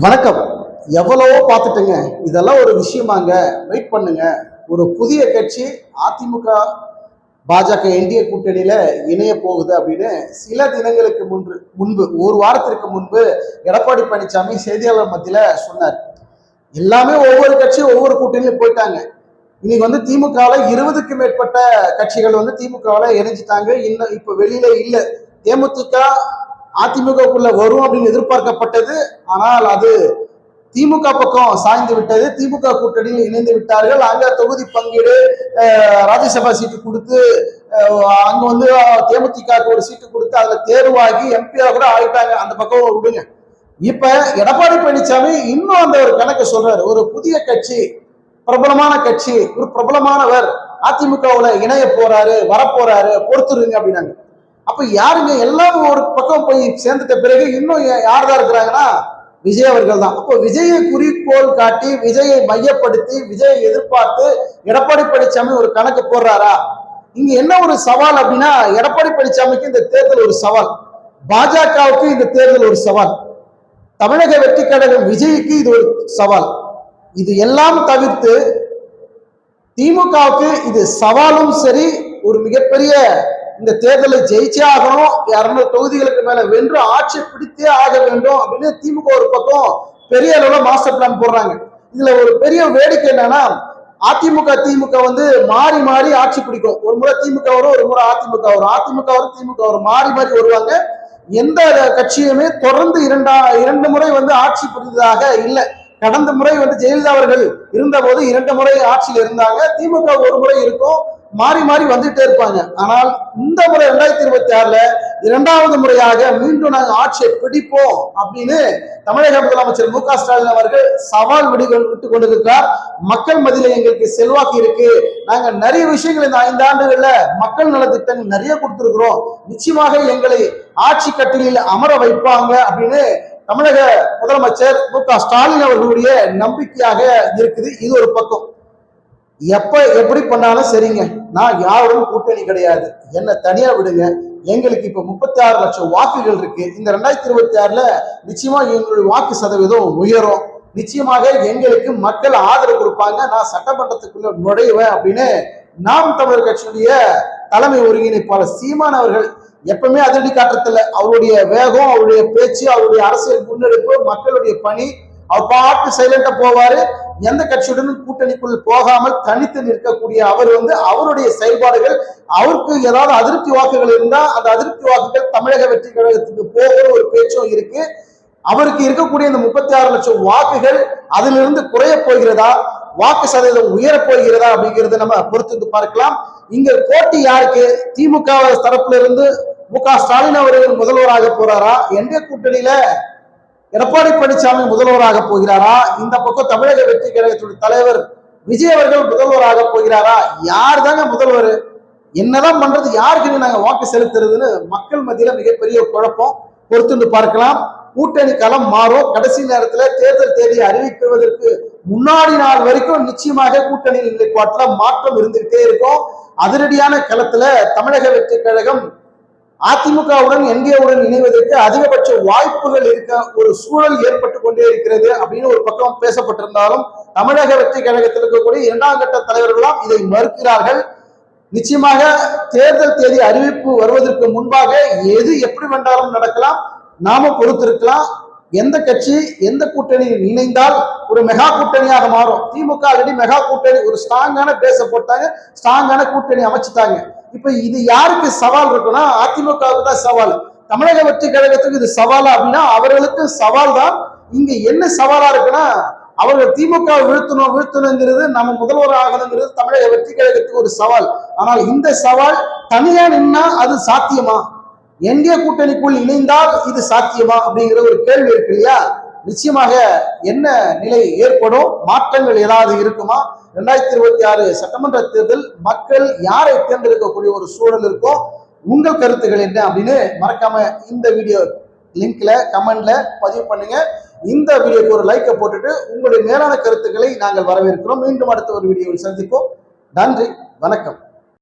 வணக்கம். எவ்வளவோ பார்த்துட்டுங்க. இதெல்லாம் ஒரு விஷயமாங்க. வெயிட் பண்ணுங்க. ஒரு புதிய கட்சி அதிமுக பாஜக என்டிஏ கூட்டணியில இணைய போகுது அப்படின்னு சில தினங்களுக்கு முன்பு ஒரு வாரத்திற்கு முன்பு எடப்பாடி பழனிசாமி செய்தியாளர் மத்தியில சொன்னார். எல்லாமே ஒவ்வொரு கட்சியும் ஒவ்வொரு கூட்டணியில போயிட்டாங்க. இன்னைக்கு திமுகவில் 20க்கும் மேற்பட்ட கட்சிகள் திமுகவில் இணைஞ்சிட்டாங்க. இன்னும் இப்ப வெளியில இல்ல. தேமுதிக அதிமுகக்குள்ள வரும் அப்படின்னு எதிர்பார்க்கப்பட்டது. ஆனால் அது திமுக பக்கம் சாய்ந்து விட்டது. திமுக கூட்டணியில் இணைந்து விட்டார்கள். அங்க தொகுதி பங்கீடு, ராஜ்யசபா சீட்டு கொடுத்து அங்க தேமுதிக ஒரு சீட்டு கொடுத்து அதுல தேர்வாகி எம்பியா கூட ஆயிட்டாங்க. அந்த பக்கம் விடுங்க. இப்ப எடப்பாடி பழனிசாமி இன்னும் அந்த ஒரு கணக்கு சொல்றாரு. ஒரு புதிய கட்சி, பிரபலமான கட்சி, ஒரு பிரபலமானவர் அதிமுகவுல இணைய போறாரு, வரப்போறாரு, பொறுத்துருங்க அப்படின்னாங்க. அப்ப யாருங்க? எல்லாம் ஒரு பக்கம் போய் சேர்ந்துட்ட பிறகு இன்னும் யார்தான் இருக்கிறாங்கன்னா விஜய் அவர்கள் தான். அப்போ விஜயை குறிக்கோள் காட்டி, விஜயை மையப்படுத்தி, விஜயை எதிர்பார்த்து எடப்பாடி பழனிசாமி ஒரு கணக்கு போடுறாரா? இங்க என்ன ஒரு சவால் அப்படின்னா, எடப்பாடி பழனிசாமிக்கு இந்த தேர்தல் ஒரு சவால், பாஜகவுக்கு இந்த தேர்தல் ஒரு சவால், தமிழக வெற்றி கழகம் விஜய்க்கு இது ஒரு சவால். இது எல்லாம் தவிர்த்து திமுகவுக்கு இது சவாலும் சரி, ஒரு மிகப்பெரிய இந்த தேர்தலை ஜெயிச்சே ஆகணும், 200 தொகுதிகளுக்கு மேல வென்று ஆட்சி பிடித்தே ஆக வேண்டும் அப்படின்னு திமுக ஒரு பக்கம் பெரிய அளவுல மாஸ்டர் பிளான் போடுறாங்க. இதுல ஒரு பெரிய வேடிக்கை என்னன்னா, அதிமுக திமுக மாறி மாறி ஆட்சி பிடிக்கும். ஒரு முறை திமுக வரும், ஒரு முறை அதிமுக வரும், அதிமுக வரும், திமுக வரும், மாறி மாறி வருவாங்க. எந்த கட்சியுமே தொடர்ந்து இரண்டு முறை ஆட்சி புரிந்ததாக இல்லை. கடந்த முறை ஜெயலலிதா அவர்கள் இருந்த போது 2 முறை ஆட்சியில் இருந்தாங்க. திமுக ஒரு முறை இருக்கும், மாறி மாறி வந்துட்டே இருப்பாங்க. ஆனால் இந்த முறை 2026ல 2வது முறையாக மீண்டும் நாங்கள் ஆட்சியை பிடிப்போம் அப்படின்னு தமிழக முதலமைச்சர் மு.க. ஸ்டாலின் அவர்கள் சவால் விட்டு கொண்டிருக்கிறார். மக்கள் மத்தியில எங்களுக்கு செல்வாக்கு இருக்கு, நாங்க நிறைய விஷயங்கள் இந்த 5 ஆண்டுகள்ல மக்கள் நலத்திட்டங்கள் நிறைய கொடுத்திருக்கிறோம், நிச்சயமாக எங்களை ஆட்சி கட்டிலில் அமர வைப்பாங்க அப்படின்னு தமிழக முதலமைச்சர் மு.க. ஸ்டாலின் அவர்களுடைய நம்பிக்கையாக இருக்குது. இது ஒரு பக்கம். எப்படி பண்ணாலும் சரிங்க, நான் யாரோடும் கூட்டணி கிடையாது, என்ன தனியா விடுங்க, எங்களுக்கு இப்ப 36 லட்சம் வாக்குகள் இருக்கு, இந்த 2026ல நிச்சயமா எங்களுடைய வாக்கு சதவீதம் உயரும், நிச்சயமாக எங்களுக்கு மக்கள் ஆதரவு கொடுப்பாங்க, நான் சட்டமன்றத்துக்குள்ள நுழைவேன் அப்படின்னு நாம் தமிழர் கட்சியுடைய தலைமை ஒருங்கிணைப்பாளர் சீமான் அவர்கள் எப்பவுமே அதிரடி காட்டுறதில்ல. அவருடைய வேகம், அவருடைய பேச்சு, அவருடைய அரசியல் முன்னெடுப்பு, மக்களுடைய பணி, அவர் பாட்டு சைலண்டா போவாரு. எந்த கட்சியுடனும் கூட்டணிக்குள் போகாமல் தனித்து நிற்கக்கூடிய அவர் அவருடைய செயல்பாடுகள், அவருக்கு ஏதாவது அதிருப்தி வாக்குகள் இருந்தா அந்த அதிருப்தி வாக்குகள் தமிழக வெற்றி கழகத்துக்கு போகிற ஒரு பேச்சும் இருக்கு. அவருக்கு இருக்கக்கூடிய இந்த 36 லட்சம் வாக்குகள் அதிலிருந்து குறைய போகிறதா, வாக்கு சதவீதம் உயர போகிறதா அப்படிங்கிறத நம்ம பொறுத்து பார்க்கலாம். இங்க போட்டி யாருக்கு? திமுக தரப்புல இருந்து மு.க. ஸ்டாலின் அவர்கள் முதல்வராக போறாரா? என்டிஏ கூட்டணியில எடப்பாடி பழனிசாமி முதல்வராக போகிறாரா? இந்த பக்கம் தமிழக வெற்றி கழகத்துடைய தலைவர் விஜய் அவர்கள் முதல்வராக போகிறாரா? யார் தாங்க முதல்வர்? என்னதான் பண்றது? யாருக்கு நாங்க வாக்கு செலுத்துறதுன்னு மக்கள் மத்தியில மிகப்பெரிய குழப்பம். பொறுத்து பார்க்கலாம். கூட்டணி களம் மாறும். கடைசி நேரத்தில் தேர்தல் தேதியை அறிவிக்குவதற்கு முன்னாடி நாள் வரைக்கும் நிச்சயமாக கூட்டணி நிலைப்பாட்டுல மாற்றம் இருந்துகிட்டே இருக்கும். அதிரடியான களத்துல தமிழக வெற்றி கழகம் அதிமுகவுடன் என்டிஏவுடன் இணைவதற்கு அதிகபட்ச வாய்ப்புகள் இருக்க ஒரு சூழல் ஏற்பட்டு கொண்டே இருக்கிறது அப்படின்னு ஒரு பக்கம் பேசப்பட்டிருந்தாலும், தமிழக வெற்றி கழகத்தில் இருக்கக்கூடிய 2ஆம் கட்ட தலைவர்களாம் இதை மறுக்கிறார்கள். நிச்சயமாக தேர்தல் தேதி அறிவிப்பு வருவதற்கு முன்பாக எது எப்படி வேண்டாலும் நடக்கலாம், நாம பொறுத்திருக்கலாம். எந்த கட்சி எந்த கூட்டணி இணைந்தால் ஒரு மெகா கூட்டணியாக மாறும். திமுக ஆல்ரெடி மெகா கூட்டணி ஒரு ஸ்ட்ராங்கான பேச போட்டாங்க, ஸ்ட்ராங்கான கூட்டணி அமைச்சிட்டாங்க. இப்ப இது யாருக்கு சவால் இருக்குன்னா, அதிமுகவுக்கு தான் சவால். தமிழக வெற்றி கழகத்துக்கு இது சவாலா அப்படின்னா அவர்களுக்கு சவால் தான். இங்க என்ன சவாலா இருக்குன்னா, அவர்கள் திமுக வீழ்த்தணுங்கிறது, நம்ம முதல்வர் ஆகணுங்கிறது தமிழக வெற்றி கழகத்துக்கு ஒரு சவால். ஆனால் இந்த சவால் தனியா நின்னா அது சாத்தியமா? என்டிஏ கூட்டணிக்குள் இணைந்தால் இது சாத்தியமா அப்படிங்கிற ஒரு கேள்வி இருக்கு இல்லையா? நிச்சயமாக என்ன நிலை ஏற்படும், மாற்றங்கள் ஏதாவது இருக்குமா? 2026 சட்டமன்ற தேர்தல் மக்கள் யாரை தேர்ந்தெடுக்கக்கூடிய ஒரு சூழல் இருக்கும்? உங்கள் கருத்துக்கள் என்ன அப்படின்னு மறக்காம இந்த வீடியோ லிங்க்ல கமெண்ட்ல பதிவு பண்ணுங்க. இந்த வீடியோக்கு ஒரு லைக்கை போட்டுட்டு உங்களுடைய மேலான கருத்துக்களை நாங்கள் வரவேற்கிறோம். மீண்டும் அடுத்த ஒரு வீடியோவில் சந்திப்போம். நன்றி, வணக்கம்.